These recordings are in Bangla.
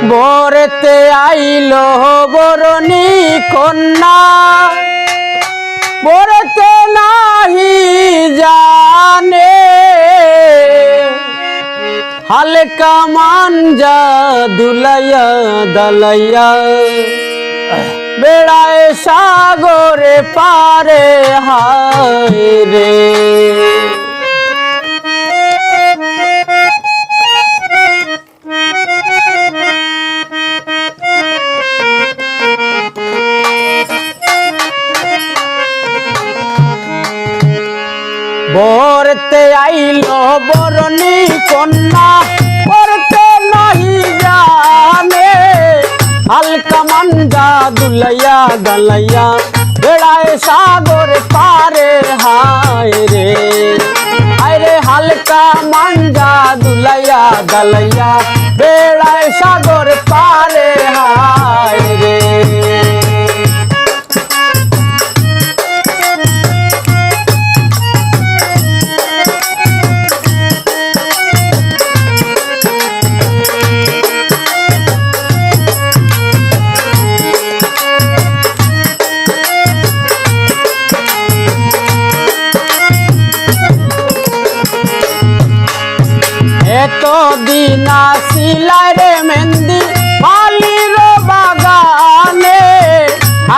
বরেতে আইলো বরণী কন্যা বরেতে নাহি জানে হালকা মানজা দুলাইয়া দালাইয়া বেড়ায় সাগরে পারে হায় রে। বরতে আইলো বরণী কন্যা বরতে নাহি জানে হালকা মানজা দুলাইয়া গালাইয়া বেড়ায় সাগর পারে হায় রে। হায় রে হালকা মানজা দুলাইয়া গালাইয়া বেড়ায় সাগর পারে হায় রে। এতো দিন আসিলাই রে মেহেন্দি মালির বাগানে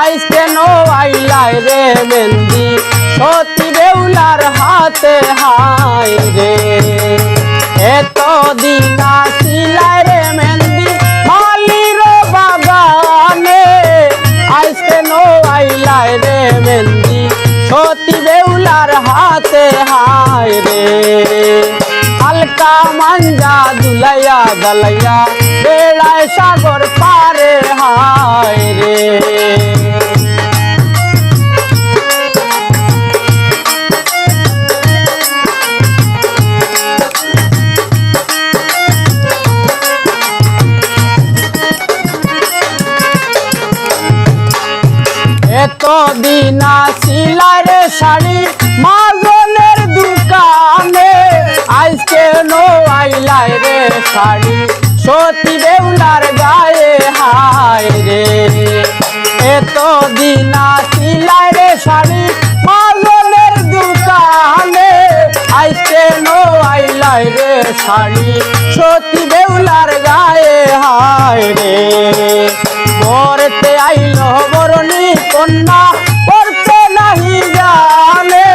আইস কেন আইলাই রে মেহেন্দি সতী বেউলার হাতে হায় রে। এতো দিন আসিলাই রে মেহেন্দি মালির বাগানে আইস কেন আইলাই রে মেহেন্দি সতী বেউলার হাতে হায় রে। হালকা মানজা দুলাইয়া গালাইয়া বেড়ায় সাগর পারে হায় রে। এত দিন আসিলাই রে শাড়ি মাজনের দোকানে আইস কেন আইলাই রে শাড়ি সতী বেউলার গায়ে হায় রে। এত দিন আসিলাই রে শাড়ি মাজনের দোকানে আইস কেন আইলাই রে শাড়ি সতী বেউলার গায়ে হায় রে। বরতে আইলো বরণী কন্যা বরতে নাহি জানে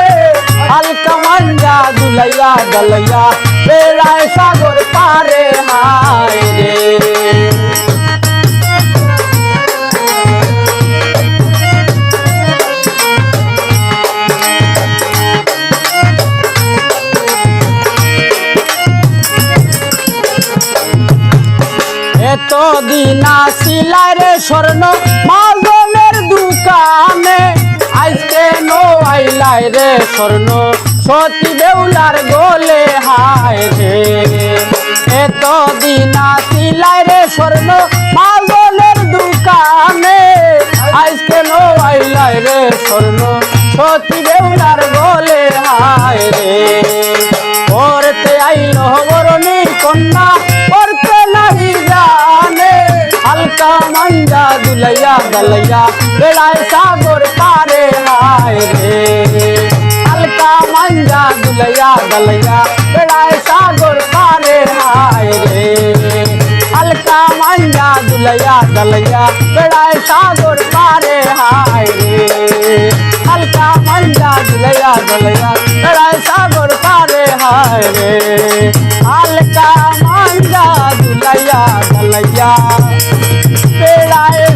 হালকা মানজা দুলাইয়া গালাইয়া বেড়ায় সাগর পারে হায় রে। এত দিন আসিলাই রে স্বর্ণ মাজনের দোকানে আইস কেন আইলাই রে স্বর্ণ সতী বেউলার গোলে হায় রে। এত দিন আসিলাই রে স্বর্ণ মাজনের দোকানে আইস কেন আইলাই রে স্বর্ণ সতী বেউলার গোলে হায় রে। বরতে আইলো বরণী কন্যা বরতে নাহি জানে হালকা মানজা দুলাইয়া গালাইয়া বেড়ায় সাগর পারে হায় রে। হালকা মানজা দুলাইয়া গালাইয়া বেড়ায় সাগর পারে হায় রে। হালকা মানজা দুলাইয়া গালাইয়া বেড়ায় সাগর পারে হায় রে। হালকা মানজা দুলাইয়া গালাইয়া বেড়ায় সাগর পারে হায় রে। হালকা মানজা দুলাইয়া গালাইয়া বেড়ায়